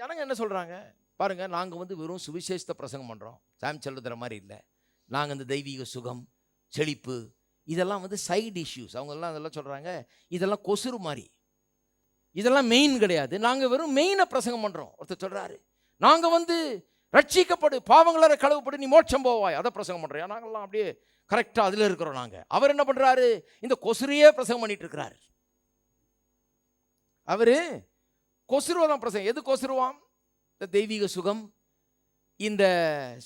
ஜனங்க என்ன சொல்கிறாங்க பாருங்கள், நாங்கள் வெறும் சுவிசேஷத்தை பிரசங்கம் பண்ணுறோம், சாம் செல்லுதுற மாதிரி இல்லை. நாங்கள் இந்த தெய்வீக சுகம், செழிப்பு, இதெல்லாம் சைடு இஷ்யூஸ். அவங்கெல்லாம் அதெல்லாம் சொல்கிறாங்க, இதெல்லாம் கொசுறு மாதிரி, இதெல்லாம் மெயின் கிடையாது. நாங்கள் வெறும் மெயினை பிரசங்கம் பண்ணுறோம். ஒருத்தர் சொல்கிறாரு, நாங்கள் ரட்சிக்கப்படு, பாவங்கள கழுவப்படு, நீ மோட்சம் போவாய், அதை பிரசங்கம் பண்ணுறோம். நாங்கள்லாம் அப்படியே கரெக்டாக அதில் இருக்கிறோம். நாங்கள் அவர் என்ன பண்ணுறாரு, இந்த கொசுரையே பிரசங்கம் பண்ணிட்டு இருக்கிறாரு. அவர் கொசுருவதான் பிரசங்கம். எது கொசுருவாம்? இந்த தெய்வீக சுகம், இந்த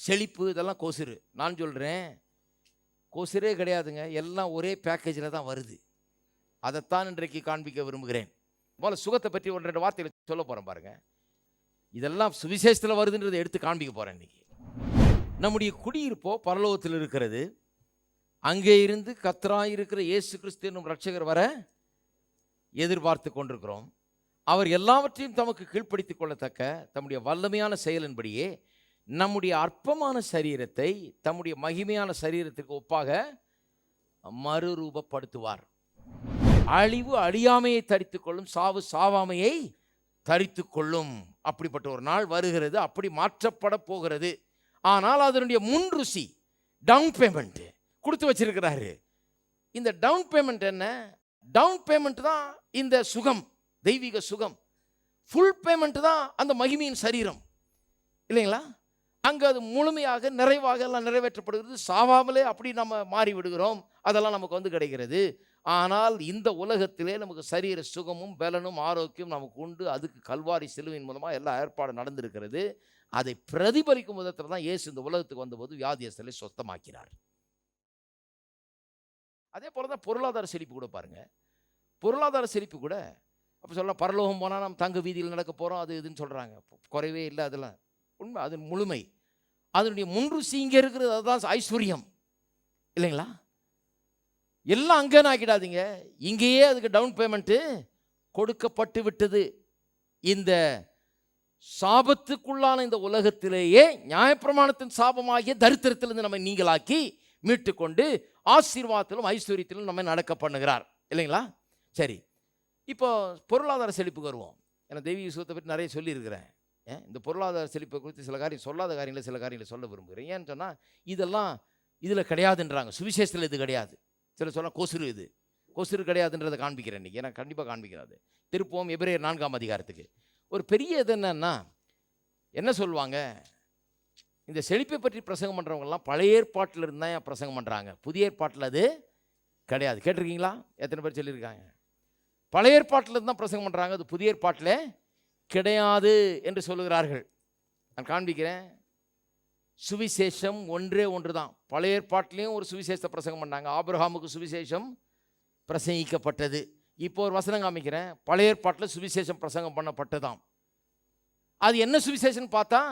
செழிப்பு, இதெல்லாம் கொசுரு. நான் சொல்கிறேன், கொசுரே கிடையாதுங்க, எல்லாம் ஒரே பேக்கேஜில் தான் வருது. அதைத்தான் இன்றைக்கு காண்பிக்க விரும்புகிறேன். முதல்ல சுகத்தை பற்றி 1-2 வார்த்தைகளை சொல்ல போகிறேன் பாருங்க. இதெல்லாம் சுவிசேஷத்தில் வருதுன்றதை எடுத்து காண்பிக்க போகிறேன். இன்னைக்கு நம்முடைய குடியிருப்போ பரலோகத்தில் இருக்கிறது. அங்கே இருந்து கர்த்தராய் இருக்கிற இயேசு கிறிஸ்து என்னும் ரட்சகர் வர எதிர்பார்த்து கொண்டிருக்கிறோம். அவர் எல்லாவற்றையும் தமக்கு கீழ்ப்படுத்திக் கொள்ளத்தக்க தம்முடைய வல்லமையான செயலின்படியே நம்முடைய அற்பமான சரீரத்தை தம்முடைய மகிமையான சரீரத்திற்கு ஒப்பாக மறுரூபப்படுத்துவார். அழிவு அழியாமையை தரித்து கொள்ளும், சாவு சாவாமையை தரித்து கொள்ளும். அப்படிப்பட்ட ஒரு நாள் வருகிறது, அப்படி மாற்றப்பட போகிறது. ஆனால் அதனுடைய முன் ருசி டவுன் பேமெண்ட் கொடுத்து வச்சிருக்கிறாரு. இந்த டவுன் பேமெண்ட் என்ன? டவுன் பேமெண்ட் தான் இந்த சுகம், தெய்வீக சுகம். ஃபுல் பேமெண்ட் தான் அந்த மகிமையின் சரீரம், இல்லைங்களா? அங்கே அது முழுமையாக நிறைவாக எல்லாம் நிறைவேற்றப்படுகிறது. சாவாமலே அப்படி நம்ம மாறி விடுகிறோம், அதெல்லாம் நமக்கு கிடைக்கிறது. ஆனால் இந்த உலகத்திலே நமக்கு சரீர சுகமும் பலனும் ஆரோக்கியம் நமக்கு உண்டு. அதுக்கு கல்வாரி சிலுவையின் மூலமாக எல்லா ஏற்பாடு நடந்திருக்கிறது. அதை பிரதிபலிக்கும் விதத்தில் தான் இயேசு இந்த உலகத்துக்கு வந்தபோது வியாதியஸ்தரை சொத்தமாக்கிறார். அதே போல தான் பொருளாதார செழிப்பு கூட பாருங்க. பொருளாதார செழிப்பு கூட அப்போ சொல்லலாம், பரலோகம் போனால் நம்ம தங்க வீதியில் நடக்க போகிறோம், அது இதுன்னு சொல்கிறாங்க. குறைவே இல்லை, அதெல்லாம் உண்மை, அது முழுமை. அதனுடைய முன்ருசி இங்கே இருக்கிறது, அதுதான் ஐஸ்வர்யம், இல்லைங்களா? எல்லாம் அங்கேன்னு ஆக்கிடாதீங்க, இங்கேயே அதுக்கு டவுன் பேமெண்ட்டு கொடுக்கப்பட்டு விட்டது. இந்த சாபத்துக்குள்ளான இந்த உலகத்திலேயே நியாயப்பிரமாணத்தின் சாபமாகிய தரித்திரத்திலிருந்து நம்ம நீங்களாக்கி மீட்டு கொண்டு ஆசீர்வாதத்திலும் ஐஸ்வர்யத்திலும் நம்ம நடக்க பண்ணுகிறார், இல்லைங்களா? சரி, இப்போ பொருளாதார செழிப்புக்கு வருவோம். ஏன்னா தெய்வீக சுகத்தை பற்றி நிறைய சொல்லியிருக்கிறேன். இந்த பொருளாதார செழிப்பை குறித்து சில காரியம், சொல்லாத காரியங்களை சில காரியங்களை சொல்ல விரும்புகிறேன். ஏன்னு சொன்னால் இதெல்லாம் இதில் கிடையாதுன்றாங்க, சுவிசேஷத்தில் இது கிடையாது. சில சொல்ல கொசுறு, இது கொசுறு கிடையாதுன்றதை காண்பிக்கிறேன் இன்றைக்கி. ஏன்னா கண்டிப்பாக காண்பிக்கிறாது. திருப்பவும் எபிரேயர் 4ஆம் அதிகாரத்துக்கு. ஒரு பெரிய இது என்னன்னா, என்ன சொல்லுவாங்க, இந்த செழிப்பை பற்றி பிரசங்கம் பண்ணுறவங்கலாம் பழைய ஏற்பாட்டில் இருந்தால் பிரசங்கம் பண்ணுறாங்க, புதிய ஏற்பாட்டில் அது கிடையாது. கேட்டிருக்கீங்களா? எத்தனை பேர் சொல்லியிருக்காங்க? பழைய ஏற்பாட்டில் இருந்தால் பிரசங்கம் பண்ணுறாங்க, அது புதிய ஏற்பாட்டில் கிடையாது என்று சொல்லுகிறார்கள். நான் காண்பிக்கிறேன். சுவிசேஷம் ஒன்றே ஒன்று தான். பழைய ஏற்பாட்டிலையும் ஒரு சுவிசேஷத்தை பிரசங்கம் பண்ணாங்க. ஆபிரகாமுக்கு சுவிசேஷம் பிரசங்கிக்கப்பட்டது. இப்போ ஒரு வசனம் காமிக்கிறேன். பழைய ஏற்பாட்டில் சுவிசேஷம் பிரசங்கம் பண்ணப்பட்டதாம். அது என்ன சுவிசேஷம்னு பார்த்தா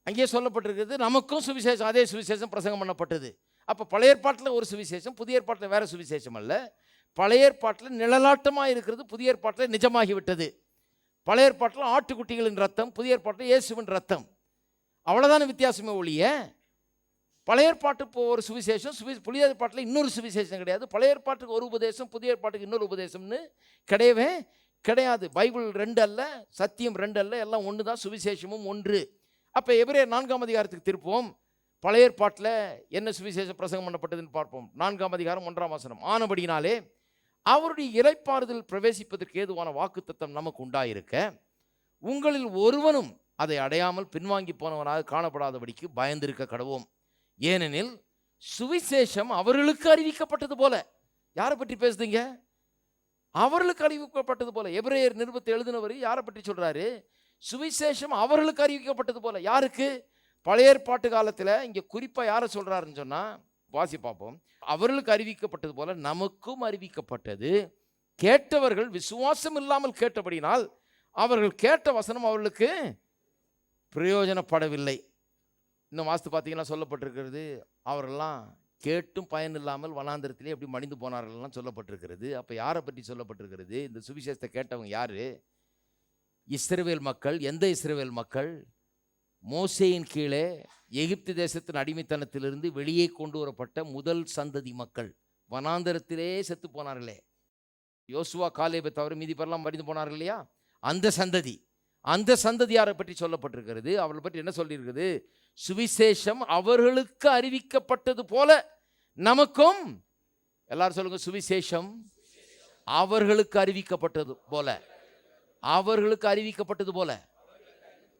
அங்கேயே சொல்லப்பட்டிருக்கிறது, நமக்கும் சுவிசேஷம், அதே சுவிசேஷம் பிரசங்கம் பண்ணப்பட்டது. அப்போ பழைய ஏற்பாட்டில் ஒரு சுவிசேஷம், புதிய ஏற்பாட்டில் வேறு சுவிசேஷம் அல்ல. பழைய ஏற்பாட்டில் நிழலாட்டமாக இருக்கிறது, புதிய ஏற்பாட்டில் நிஜமாகிவிட்டது. பழைய ஏற்பாட்டில் ஆட்டுக்குட்டிகளின் ரத்தம், புதிய ஏற்பாட்டில் இயேசுவின் ரத்தம், அவ்வளோதான வித்தியாசமே ஒழிய பழைய ஏற்பாட்டுக்கு ஒரு சுவிசேஷம், புதிய ஏற்பாட்டில் இன்னொரு சுவிசேஷம் கிடையாது. பழைய ஏற்பாட்டுக்கு ஒரு உபதேசம், புதிய ஏற்பாட்டுக்கு இன்னொரு உபதேசம்னு கிடையவே கிடையாது. பைபிள் 2 அல்ல, சத்தியம் 2 அல்ல, எல்லாம் ஒன்று தான், சுவிசேஷமும் ஒன்று. அப்போ எபிரேயர் 4ஆம் அதிகாரத்துக்கு திருப்போம். பழைய ஏற்பாட்டில் என்ன சுவிசேஷம் பிரசங்கம் பண்ணப்பட்டதுன்னு பார்ப்போம். 4ஆம் அதிகாரம் 1ஆம் வசனம். ஆனபடினாலே அவருடைய இளைப்பாறுதல் பிரவேசிப்பதற்கு ஏதுவான வாக்குத்தத்தம் நமக்கு உண்டாயிருக்க, உங்களில் ஒருவனும் அதை அடையாமல் பின்வாங்கி போனவனாக காணப்படாதபடிக்கு பயந்திருக்க கடவோம். ஏனெனில் சுவிசேஷம் அவர்களுக்கு அறிவிக்கப்பட்டது போல. யாரை பற்றி பேசுதுங்க? அவர்களுக்கு அறிவிக்கப்பட்டது போல. எபிரேயர் நிருபத்தை எழுதினவர் யாரை பற்றி சொல்றாரு? சுவிசேஷம் அவர்களுக்கு அறிவிக்கப்பட்டது போல. யாருக்கு? பழைய ஏற்பாட்டு காலத்தில். இங்கே குறிப்பாக யாரை சொல்றாருன்னு சொன்னால், வாசி பார்ப்போம். அவர்களுக்கு அறிவிக்கப்பட்டது போல நமக்கும் அறிவிக்கப்பட்டது. கேட்டவர்கள் விசுவாசம் இல்லாமல் கேட்டபடினால் அவர்கள் கேட்ட வசனம் அவர்களுக்கு பிரயோஜனப்படவில்லை. இன்னும் வாஸ்து பார்த்தீங்கன்னா சொல்லப்பட்டிருக்கிறது, அவரெல்லாம் கேட்டும் பயன் இல்லாமல் வனாந்திரத்திலே எப்படி மடிந்து போனார்கள்லாம் சொல்லப்பட்டிருக்கிறது. அப்போ யாரை பற்றி சொல்லப்பட்டிருக்கிறது? இந்த சுவிசேஷத்தை கேட்டவங்க யார்? இஸ்ரவேல் மக்கள். எந்த இஸ்ரவேல் மக்கள்? மோசேயின் கீழே எகிப்து தேசத்தின் அடிமைத்தனத்திலிருந்து வெளியே கொண்டு வரப்பட்ட முதல் சந்ததி மக்கள். வனாந்தரத்திலே செத்து போனார்களே, யோசுவா காலேபை தவிர மீதி பேரெல்லாம் மடிந்து போனார்கள் இல்லையா? அந்த சந்ததி. அந்த சந்ததியாரை பற்றி சொல்லப்பட்டிருக்கிறது. அவர்களை பற்றி என்ன சொல்லியிருக்கிறது? சுவிசேஷம் அவர்களுக்கு அறிவிக்கப்பட்டது போல நமக்கும், எல்லாரும் சொல்லுங்க, சுவிசேஷம் அவர்களுக்கு அறிவிக்கப்பட்டது போல, அவர்களுக்கு அறிவிக்கப்பட்டது போல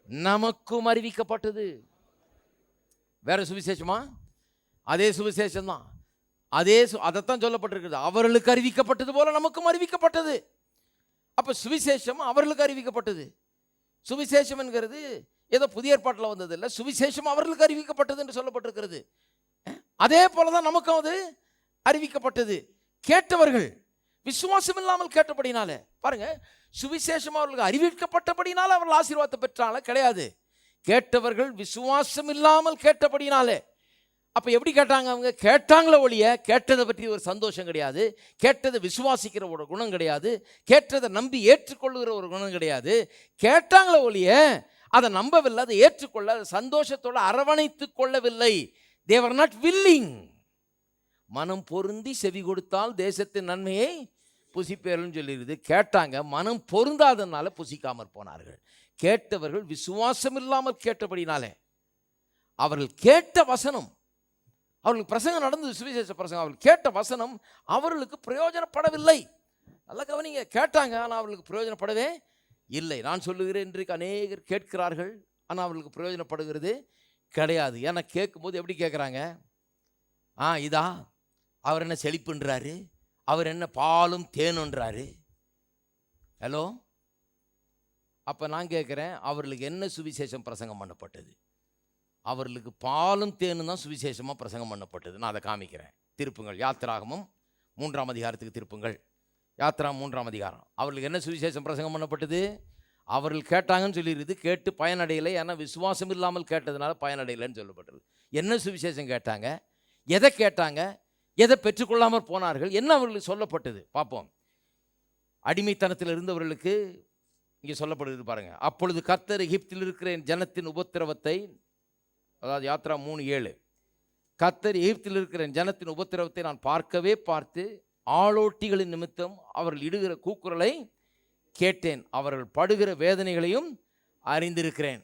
நமக்கும் அறிவிக்கப்பட்டது. வேற சுவிசேஷமா? அதே சுவிசேஷம் தான். அதைத்தான் சொல்லப்பட்டிருக்கிறது. அவர்களுக்கு அறிவிக்கப்பட்டது போல நமக்கும் அறிவிக்கப்பட்டது. அப்ப சுவிசேஷம் அவர்களுக்கு அறிவிக்கப்பட்டது. சுவிசேஷம் என்கிறது ஏதோ புதிய ஏற்பாட்டில் வந்தது இல்லை, சுவிசேஷம் அவர்களுக்கு அறிவிக்கப்பட்டது என்று சொல்லப்பட்டிருக்கிறது. அதே போலதான் நமக்கும் அது அறிவிக்கப்பட்டது. கேட்டவர்கள் விசுவாசம் இல்லாமல் கேட்டபடினால, பாருங்க, சுவிசேஷம் அவர்களுக்கு அறிவிக்கப்பட்டபடினால அவர்கள் ஆசீர்வாதத்தை பெற்றால கிடையாது. கேட்டவர்கள் விசுவாசம் இல்லாமல் கேட்டபடினாலே. அப்ப எப்படி கேட்டாங்க? அவங்க கேட்டாங்களே ஒழிய கேட்டதை பற்றி ஒரு சந்தோஷம் கிடையாது, கேட்டதை விசுவாசிக்கிற ஒரு குணம் கிடையாது, கேட்டதை நம்பி ஏற்றுக்கொள்ளுகிற ஒரு குணம் கிடையாது. கேட்டாங்களே ஒழிய அதை நம்பவில்லை, அதை ஏற்றுக்கொள்ள, அதை சந்தோஷத்தோடு அரவணைத்து கொள்ளவில்லை. they were not willing. மனம் பொருந்தி செவி கொடுத்தால் தேசத்தின் நன்மையை புசிப்பேர்கள் சொல்லிடுது. கேட்டாங்க, மனம் பொருந்தாதனால புசிக்காமற் போனார்கள். கேட்டவர்கள் விசுவாசம் இல்லாமல் கேட்டபடினாலே, அவர்கள் கேட்ட வசனம், அவர்களுக்கு பிரசங்கம் நடந்தது, சுவிசேஷ பிரசங்கம், அவர்கள் கேட்ட வசனம் அவர்களுக்கு பிரயோஜனப்படவில்லை. நல்லா கவனிங்க, கேட்டாங்க ஆனால் அவர்களுக்கு பிரயோஜனப்படவே இல்லை. நான் சொல்லுகிறேன், இன்றைக்கு அநேகர் கேட்கிறார்கள் ஆனால் அவர்களுக்கு பிரயோஜனப்படுகிறது கிடையாது. ஏன்னா கேட்கும்போது எப்படி கேட்குறாங்க? இதா அவர் என்ன செழிப்புன்றாரு, அவர் என்ன பாலும் தேனுன்றாரு. ஹலோ, அப்போ நான் கேட்குறேன், அவர்களுக்கு என்ன சுவிசேஷம் பிரசங்கம் பண்ணப்பட்டது? அவர்களுக்கு பாலும் தேனும் தான் சுவிசேஷமாக பிரசங்கம் பண்ணப்பட்டது. நான் அதை காமிக்கிறேன். திருப்புங்கள், யாத்திராகமும் 3ஆம் அதிகாரத்துக்கு திருப்புங்கள். யாத்திரா 3ஆம் அதிகாரம். அவர்களுக்கு என்ன சுவிசேஷம் பிரசங்கம் பண்ணப்பட்டது? அவர்கள் கேட்டாங்கன்னு சொல்லிடுது, கேட்டு பயனடையலை. ஏன்னா விசுவாசம் இல்லாமல் கேட்டதுனால பயனடையலைன்னு சொல்லப்பட்டது. என்ன சுவிசேஷம் கேட்டாங்க? எதை கேட்டாங்க? எதை பெற்றுக்கொள்ளாமல் போனார்கள்? என்ன அவர்களுக்கு சொல்லப்பட்டது பார்ப்போம். அடிமைத்தனத்தில் இருந்தவர்களுக்கு இங்கே சொல்லப்படுது பாருங்க. அப்பொழுது கர்த்தர் எகிப்தில் இருக்கிற என் ஜனத்தின் உபத்திரவத்தை, அதாவது யாத்ரா 3:7, கர்த்தர் எகிப்தில் இருக்கிற என் ஜனத்தின் உபத்திரவத்தை நான் பார்க்கவே பார்த்து ஆளோட்டிகளின் நிமித்தம் அவர்கள் இடுகிற கூக்குரலை கேட்டேன், அவர்கள் படுகிற வேதனைகளையும் அறிந்திருக்கிறேன்.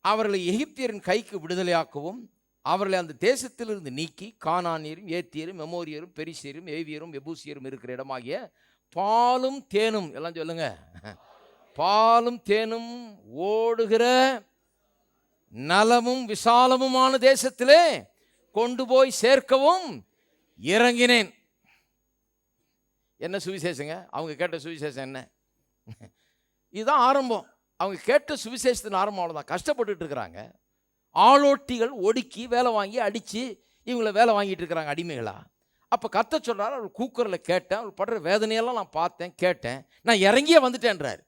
அவர்களை எகிப்தியரின் கைக்கு விடுதலையாக்கவும் அவர்களை அந்த தேசத்திலிருந்து நீக்கி கானானியரும் ஏத்தியரும் எமோரியரும் பெரிசியரும் ஏவியரும் எபூசியரும் இருக்கிற இடமாகிய பாலும் தேனும், எல்லாம் சொல்லுங்க, பாலும் தேனும் ஓடுகிற நலமும் விசாலமுமான தேசத்திலே கொண்டு போய் சேர்க்கவும் இறங்கினேன். என்ன சுவிசேஷங்க? அவங்க கேட்ட சுவிசேஷம் என்ன? இதுதான் ஆரம்பம். அவங்க கேட்ட சுவிசேஷத்தின் ஆரம்பம் அவ்வளோதான். கஷ்டப்பட்டுட்டு இருக்கிறாங்க. ஆளோட்டிகள் ஒடுக்கி வேலை வாங்கி அடித்து இவங்களை வேலை வாங்கிட்டு இருக்கிறாங்க அடிமைகளா. அப்போ கர்த்தர் சொல்கிறார், அவர் கூக்குரலை கேட்டேன், அவர் படுற வேதனையெல்லாம் நான் பார்த்தேன், கேட்டேன், நான் இறங்கியே வந்துட்டேன்றார்.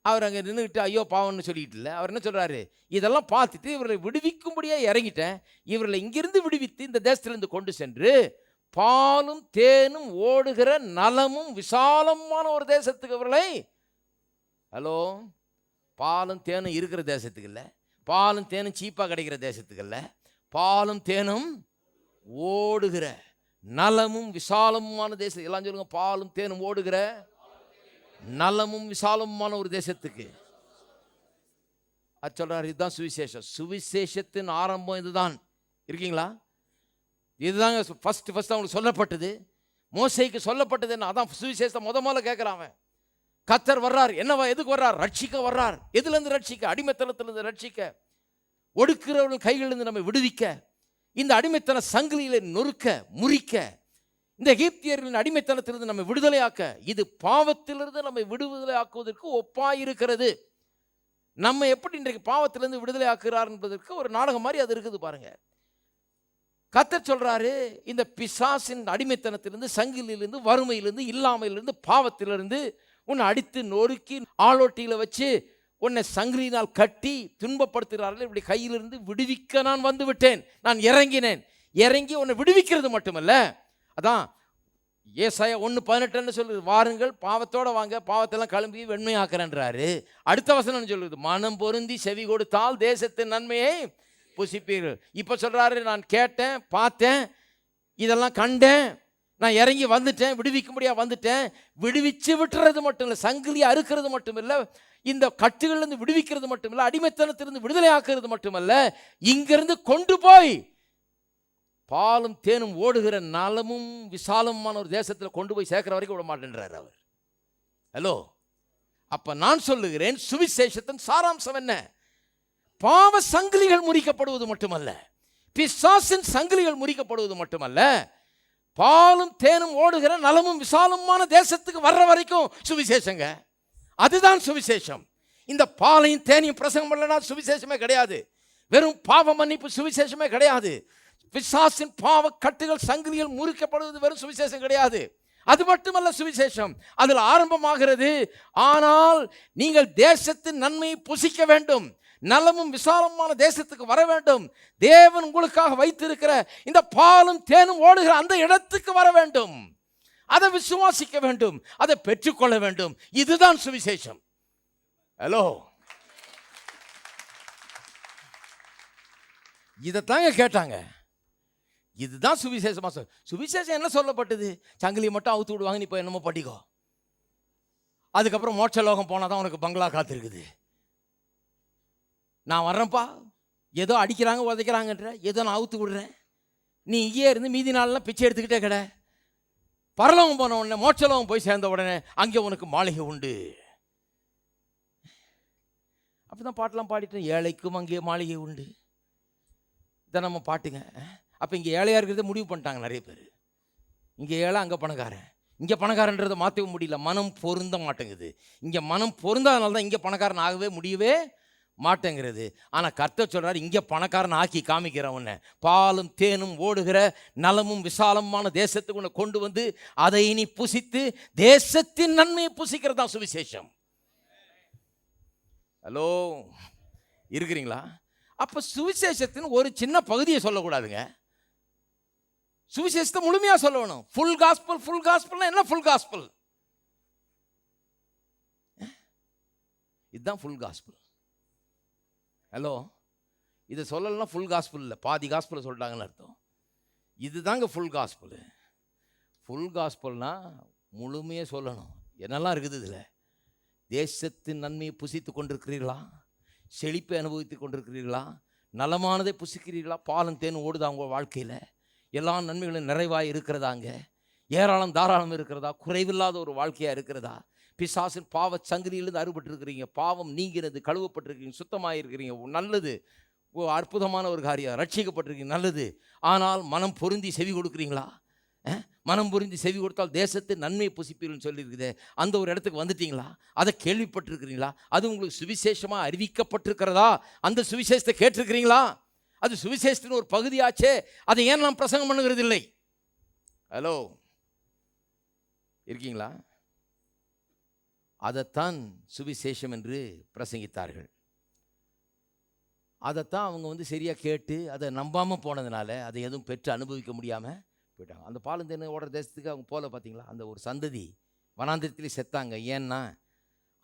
அவர் அங்கே நின்றுக்கிட்டு ஐயோ பாவம்னு சொல்லிட்டு இல்லை, அவர் என்ன சொல்கிறாரு, இதெல்லாம் பார்த்துட்டு இவர்களை விடுவிக்கும்படியாக இறங்கிட்டேன், இவர்களை இங்கிருந்து விடுவித்து இந்த தேசத்திலிருந்து கொண்டு சென்று பாலும் தேனும் ஓடுகிற நலமும் விசாலமான ஒரு தேசத்துக்கு இவர்களை, ஹலோ, பாலும் தேனும் இருக்கிற தேசத்துக்கு இல்லை, பாலும் தேனும் சீப்பாக கிடைக்கிற தேசத்துக்கு இல்லை, பாலும் தேனும் ஓடுகிற நலமும் விசாலமுமான தேசம், எல்லாம் சொல்லுங்க, பாலும் தேனும் ஓடுகிற நலமும் விசாலமுமான ஒரு தேசத்துக்கு அது சொல்றாரு. இதுதான் சுவிசேஷம். சுவிசேஷத்தின் ஆரம்பம் இதுதான். இருக்கீங்களா? இதுதாங்க ஃபர்ஸ்ட் அவங்களுக்கு சொல்லப்பட்டது. மோசேக்கு சொல்லப்பட்டது என்ன? அதான் சுவிசேஷம் முதல்ல கேட்குறான். கர்த்தர் வர்றார், என்னவா, எதுக்கு வர்றார்? ரட்சிக்க வர்றார். எதுலேருந்து ரட்சிக்க? அடிமைத்தனத்திலிருந்து ரட்சிக்க, ஒடுக்கிறவர்கள் கைகளிலிருந்து நம்ம விடுவிக்க, இந்த அடிமைத்தன சங்கிலியில நொறுக்க முறிக்க, இந்த எகிப்தியர்களின் அடிமைத்தனத்திலிருந்து நம்ம விடுதலையாக்க, இது பாவத்திலிருந்து நம்ம விடுதலை ஆக்குவதற்கு ஒப்பாயிருக்கிறது. நம்ம எப்படி இன்றைக்கு பாவத்திலிருந்து விடுதலை ஆக்குறார் என்பதற்கு ஒரு நாடகம் மாதிரி அது இருக்குது பாருங்க. கர்த்தர் சொல்றாரு, இந்த பிசாசின் அடிமைத்தனத்திலிருந்து, சங்கிலிலிருந்து, வறுமையிலிருந்து, இல்லாமையிலிருந்து, பாவத்திலிருந்து உன்னை அடித்து நொறுக்கி ஆளோட்டிகளை வச்சு உன்னை சங்கிலினால் கட்டி துன்பப்படுத்துகிறார்கள். இப்படி கையிலிருந்து விடுவிக்க நான் வந்து விட்டேன். நான் இறங்கினேன். இறங்கி உன்னை விடுவிக்கிறது மட்டுமல்ல, அதான் ஏசாயா 1:18 சொல்லுது, வாருங்கள் பாவத்தோட வாங்க, பாவத்தெல்லாம் கிளம்பி வெண்மையாக்குறேன்றாரு. அடுத்த வசனம் சொல்லுது, மனம் பொருந்தி செவி கொடுத்தால் தேசத்தின் நன்மையை புசிப்பீர்கள். இப்போ சொல்றாரு, நான் கேட்டேன், பார்த்தேன், இதெல்லாம் கண்டேன், நான் இறங்கி வந்துட்டேன், விடுவிக்கும்படியா வந்துட்டேன். விடுவிச்சு விட்டுறது மட்டும் இல்லை, சங்கிலியை அறுக்கிறது மட்டும் இல்லை, இந்த கட்டுகளிலிருந்து விடுவிக்கிறது மட்டும் இல்லை, அடிமைத்தனத்திலிருந்து விடுதலை ஆக்குறது மட்டுமல்ல, இங்கிருந்து கொண்டு போய் பாலும் தேனும் ஓடுகிற நலமும் விசாலமான ஒரு தேசத்தில் கொண்டு போய் சேர்க்கிற வரைக்கும் விட மாட்டேன்றார் அவர். ஹலோ, அப்ப நான் சொல்லுகிறேன், சுவிசேஷத்தின் சாராம்சம் என்ன? பாவ சங்கிலிகள் முறிக்கப்படுவது மட்டுமல்ல, பிசாசின் சங்கிலிகள் முறிக்கப்படுவது மட்டுமல்ல, பாலும் தேனும் ஓடுகிற நலமும் விசாலமான தேசத்துக்கு வர்ற வரைக்கும் சுவிசேஷங்க. அதுதான் சுவிசேஷம். இந்த பாலையும் தேனையும் பிரசங்கம் பண்ணலனா சுவிசேஷமே கிடையாது. வெறும் பாவ மன்னிப்பு சுவிசேஷமே கிடையாது. பிசாசின் பாவ கட்டுகள் சங்கிலிகள் முறிக்கப்படுவது வெறும் சுவிசேஷம் கிடையாது. அது மட்டுமல்ல சுவிசேஷம், அதில் ஆரம்பமாகிறது. ஆனால் நீங்கள் தேசத்தின் நன்மையை புசிக்க வேண்டும், நலமும் விசாலமான தேசத்துக்கு வர வேண்டும், தேவன் உங்களுக்காக வைத்திருக்கிற இந்த பாலும் தேனும் ஓடுகிற அந்த இடத்துக்கு வர வேண்டும், அதை விசுவாசிக்க வேண்டும், அதை பெற்றுக்கொள்ள வேண்டும். இதுதான் சுவிசேஷம். ஹலோ, இதைத்தாங்க கேட்டாங்க. இதுதான் சுவிசேஷமா? சுவிசேஷம் என்ன சொல்லப்பட்டது? சங்கிலியை மட்டும் அவுத்து விடுவாங்க, நீ இப்போ என்னமோ படிக்கோ, அதுக்கப்புறம் மோட்ச லோகம் போனால் தான் உனக்கு பங்களா காத்திருக்குது. நான் வர்றேன்ப்பா, ஏதோ அடிக்கிறாங்க உதைக்கிறாங்கன்ற, ஏதோ நான் அவுத்து விடுறேன், நீ இங்கே இருந்து மீதி நாள்லாம் பிச்சை எடுத்துக்கிட்டே கடை. பரலோகம் போன உடனே, மோட்சலோகம் போய் சேர்ந்த உடனே அங்கே உனக்கு மாளிகை உண்டு. அப்பதான் பாட்டெல்லாம் பாடிட்டேன், ஏழைக்கும் அங்கே மாளிகை உண்டு. இதான் நம்ம பாட்டுங்க. அப்போ இங்கே ஏழையாக இருக்கிறத முடிவு பண்ணிட்டாங்க நிறைய பேர். இங்கே ஏழை, அங்கே பணக்காரன். இங்கே பணக்காரன்றதை மாற்றவே முடியல, மனம் பொருந்த மாட்டேங்குது. இங்கே மனம் பொருந்தாதனால தான் இங்கே பணக்காரன் ஆகவே முடியவே மாட்டேங்கிறது. ஆனால் கர்த்தர் சொல்கிறார், இங்கே பணக்காரன் ஆக்கி காமிக்கிறவன, பாலும் தேனும் ஓடுகிற நலமும் விசாலமான தேசத்துக்கு உன்னை கொண்டு வந்து அதை நீ புசித்து தேசத்தின் நன்மையை புசிக்கிறதா சுவிசேஷம். ஹலோ, இருக்கிறீங்களா? அப்போ சுவிசேஷத்தின் ஒரு சின்ன பகுதியை சொல்லக்கூடாதுங்க, சுவிசேஷத்தை முழுமையாக சொல்லணும். Full gospel. ஃபுல் காஸ்பல்னா என்ன? ஃபுல் காஸ்பல் இதுதான் ஃபுல் காஸ்பல். ஹலோ, இதை சொல்லலாம் ஃபுல் காஸ்பல் இல்லை, பாதி காஸ்பல் சொல்லிட்டாங்கன்னு அர்த்தம். இதுதாங்க ஃபுல் காஸ்பல். ஃபுல் காஸ்பல்னா முழுமையாக சொல்லணும். என்னெல்லாம் இருக்குது இதில்? தேசத்தின் நன்மையை புசித்து கொண்டிருக்கிறீர்களா? செழிப்பை அனுபவித்து கொண்டிருக்கிறீர்களா? நலமானதை புசிக்கிறீர்களா? பாலும் தேனும் ஓடுதா உங்கள் வாழ்க்கையில்? எல்லா நன்மைகளும் நிறைவாக இருக்கிறதாங்க? ஏராளம் தாராளம் இருக்கிறதா? குறைவில்லாத ஒரு வாழ்க்கையாக இருக்கிறதா? பிசாசின் பாவ சங்கிலியிலிருந்து அறுபட்டிருக்கிறீங்க, பாவம் நீங்கிறது, கழுவப்பட்டிருக்கீங்க, சுத்தமாக இருக்கிறீங்க, நல்லது, அற்புதமான ஒரு காரியம், ரட்சிக்கப்பட்டிருக்கீங்க, நல்லது. ஆனால் மனம் பொருந்தி செவி கொடுக்குறீங்களா? மனம் பொருந்தி செவி கொடுத்தால் தேசத்தை நன்மையை புசிப்பீர்கள்னு சொல்லியிருக்குது. அந்த ஒரு இடத்துக்கு வந்துட்டீங்களா? அதை கேள்விப்பட்டிருக்கிறீங்களா? அது உங்களுக்கு சுவிசேஷமாக அறிவிக்கப்பட்டிருக்கிறதா? அந்த சுவிசேஷத்தை கேட்டிருக்கிறீங்களா? அது சுவிசேஷத்தின் ஒரு பகுதியாச்சே, அதை ஏன் நாம் பிரசங்கம் பண்ணுகிறது இல்லை? ஹலோ, இருக்கீங்களா? அதைத்தான் சுவிசேஷம் என்று பிரசங்கித்தார்கள். அதைத்தான் அவங்க சரியாக கேட்டு அதை நம்பாமல் போனதுனால அதை எதுவும் பெற்று அனுபவிக்க முடியாமல் போயிட்டாங்க. அந்த பாலும் தேனும் ஓடுற தேசத்துக்கு அவங்க போல பார்த்தீங்களா, அந்த ஒரு சந்ததி வனாந்திரத்திலே செத்தாங்க. ஏன்னா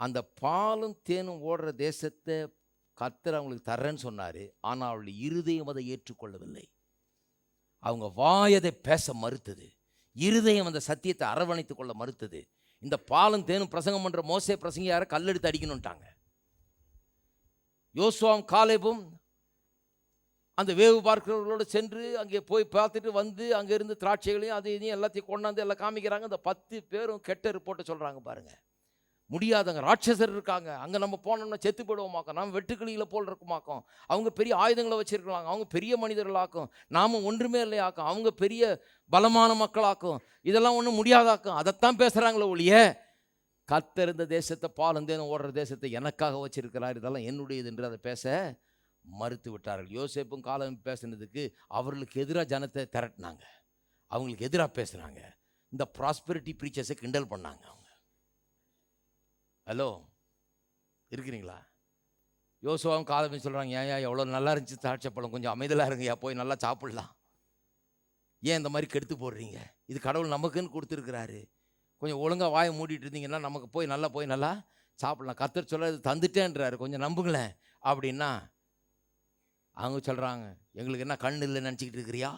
அந்த பாலும் தேனும் ஓடுற தேசத்தை கர்த்தர் அவங்களுக்கு தர்றேன்னு சொன்னார். ஆனால் அவளுடைய இருதயம் அதை ஏற்றுக்கொள்ளவில்லை. அவங்க வாயதை பேச மறுத்தது, இருதயம் அந்த சத்தியத்தை அரவணைத்து கொள்ள மறுத்தது. இந்த பாலும் தேனும் பிரசங்கம் பண்ணுற மோசே பிரசங்கியார கல்லெடுத்து அடிக்கணும்ட்டாங்க. யோசுவாவும் காலேபும் அந்த வேவு பார்க்கிறவர்களோடு சென்று அங்கே போய் பார்த்துட்டு வந்து அங்கே இருந்து திராட்சைகளையும் அது இதையும் எல்லாத்தையும் கொண்டாந்து எல்லாம் காமிக்கிறாங்க. அந்த 10 பேரும் கெட்ட ரிப்போர்ட்டை சொல்கிறாங்க. பாருங்கள், முடியாதங்க, ராட்சசர் இருக்காங்க, அங்கே நம்ம போனோம்னா செத்து போடுவோமாக்கும், நாம் வெட்டுக்கிளியில் போல் இருக்குமாக்கும், அவங்க பெரிய ஆயுதங்களை வச்சுருக்கலாங்க, அவங்க பெரிய மனிதர்களாக்கும், நாம் ஒன்றுமே இல்லையாக்கும், அவங்க பெரிய பலமான மக்களாக்கும், இதெல்லாம் ஒன்றும் முடியாதாக்கும். அதைத்தான் பேசுகிறாங்களே ஒழிய கர்த்தர் இந்த தேசத்தை பாலும் தேனும் ஓடுற தேசத்தை எனக்காக வச்சிருக்கிறார், இதெல்லாம் என்னுடையது என்று அதை பேச மறுத்து விட்டார்கள். யோசேப்பும் காலேபும் பேசுனதுக்கு அவர்களுக்கு எதிராக ஜனத்தை திரட்டினாங்க, அவங்களுக்கு எதிராக பேசுகிறாங்க. இந்த ப்ராஸ்பெரிட்டி ப்ரீச்சர்ஸை கிண்டல் பண்ணாங்க அவங்க. ஹலோ, இருக்கிறீங்களா? யோசுவாவும் காலேபும் சொல்கிறாங்க, ஏன் எவ்வளோ நல்லா இருந்துச்சு திராட்சை பழம், கொஞ்சம் அமைதலாக இருங்கய்யா, போய் நல்லா சாப்பிட்லாம், ஏன் இந்த மாதிரி கெடுத்து போடுறீங்க? இது கடவுள் நமக்குன்னு கொடுத்துருக்கிறாரு, கொஞ்சம் ஒழுங்காக வாயை மூடிட்டு இருந்தீங்கன்னா நமக்கு போய் நல்லா சாப்பிட்லாம், கர்த்தர் சொல்ல தந்துட்டேன்றாரு, கொஞ்சம் நம்புங்களேன் அப்படின்னா அவங்க சொல்கிறாங்க, எங்களுக்கு என்ன கண் இல்லைன்னு நினச்சிக்கிட்டு இருக்கிறியா?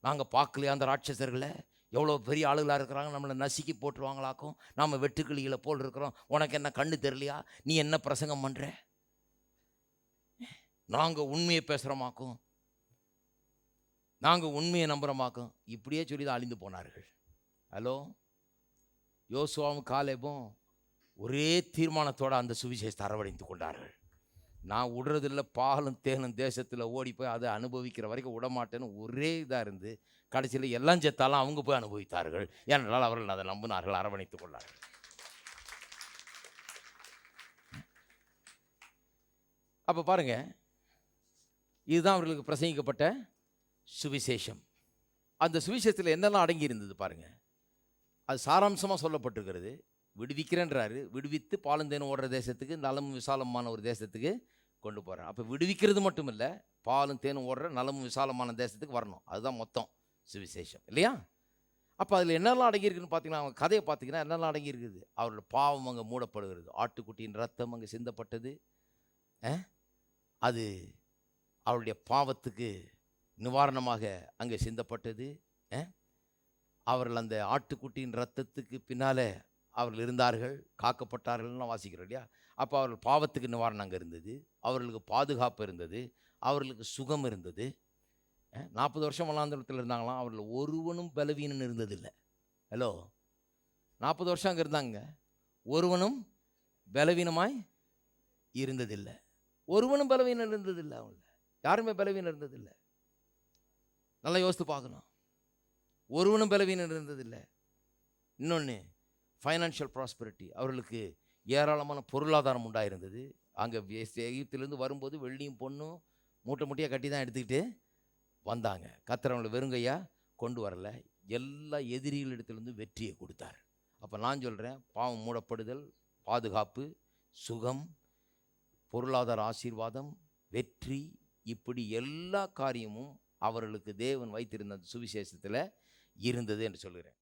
நாங்கள் பார்க்கலையா அந்த ராட்சசர்களை? எவ்வளோ பெரிய ஆளுகளாக இருக்கிறாங்க, நம்மளை நசுக்கி போட்டுருவாங்களாக்கும், நாம் வெட்டுக்கிளிகளை போல் இருக்கிறோம், உனக்கு என்ன கண்ணு தெரியலையா, நீ என்ன பிரசங்கம் பண்ணுற, நாங்கள் உண்மையை பேசுகிறோமாக்கும், நாங்கள் உண்மையை நம்புகிறோமாக்கும், இப்படியே சொல்லி தான் அழிந்து போனார்கள். ஹலோ, யோசுவாவும் காலேபும் ஒரே தீர்மானத்தோடு அந்த சுவிசேஷத்தை அரவணைத்து கொண்டார்கள். நான் விடுறதில்ல, பாலும் தேனும் தேசத்தில் ஓடி போய் அதை அனுபவிக்கிற வரைக்கும் விடமாட்டேன்னு ஒரே இதாக இருந்து கடைசியில் எல்லாம் செத்தாலும் அவங்க போய் அனுபவித்தார்கள். ஏனென்றால் அவர்கள் அதை நம்பினார்கள், அரவணைத்துக் கொண்டார்கள். அப்போ பாருங்க, இதுதான் அவர்களுக்கு பிரசங்கிக்கப்பட்ட சுவிசேஷம். அந்த சுவிசேஷத்தில் என்னெல்லாம் அடங்கி இருந்தது பாருங்க. அது சாராம்சமாக சொல்லப்பட்டிருக்கிறது. விடுவிக்கிறேன்றாரு, விடுவித்து பாலந்தேன் ஓடுற தேசத்துக்கு, நலமும் விசாலமான ஒரு தேசத்துக்கு கொண்டு போகிறார். அப்போ விடுவிக்கிறது மட்டும் இல்லை, பாலும் தேனும் ஓடுற நலமும் விசாலமான தேசத்துக்கு வரணும். அதுதான் மொத்தம் சுவிசேஷம், இல்லையா? அப்போ அதில் என்னெல்லாம் அடங்கியிருக்குன்னு பார்த்தீங்கன்னா, அவங்க கதையை பார்த்தீங்கன்னா என்னெல்லாம் அடங்கியிருக்குது. அவரோட பாவம் அங்கே மூடப்படுகிறது, ஆட்டுக்குட்டியின் ரத்தம் அங்கே சிந்தப்பட்டது, அது அவருடைய பாவத்துக்கு நிவாரணமாக அங்கே சிந்தப்பட்டது. அவர்கள் அந்த ஆட்டுக்குட்டியின் ரத்தத்துக்கு பின்னால் அவர்கள் இருந்தார்கள், காக்கப்பட்டார்கள்னு வாசிக்கிறோம் இல்லையா? அப்போ அவர்கள் பாவத்துக்கு நிவாரணம் அங்கே இருந்தது, அவர்களுக்கு பாதுகாப்பு இருந்தது, அவர்களுக்கு சுகம் இருந்தது. 40 வருஷம் வனாந்தரத்தில் இருந்தாங்களாம், அவர்கள் ஒருவனும் பலவீனம் இருந்ததில்லை. ஹலோ, 40 வருஷம் அங்கே இருந்தாங்க, ஒருவனும் பலவீனமாய் இருந்ததில்லை. ஒருவனும் பலவீனம் இருந்ததில்லை, அவங்க யாருமே பலவீனம் இருந்ததில்லை. நல்லா யோசித்து பார்க்கணும். ஒருவனும் பலவீனம் இருந்ததில்லை. இன்னொன்று, ஃபைனான்ஷியல் ப்ராஸ்பரிட்டி, அவர்களுக்கு ஏராளமான பொருளாதாரம் உண்டாயிருந்தது. அங்கே எகிப்திலிருந்து வரும்போது வெள்ளியும் பொண்ணும் மூட்டை மூட்டையாக கட்டி தான் எடுத்துக்கிட்டு வந்தாங்க. கர்த்தர் அவங்களை வெறுங்கையா கொண்டு வரல, எல்லா எதிரிகளிடத்திலிருந்து வெற்றியை கொடுத்தார். அப்போ நான் சொல்கிறேன், பாவம் மூடப்படுதல், பாதுகாப்பு, சுகம், பொருளாதார ஆசீர்வாதம், வெற்றி, இப்படி எல்லா காரியமும் அவர்களுக்கு தேவன் வைத்திருந்த அந்த சுவிசேஷத்தில் இருந்தது என்று சொல்கிறேன்.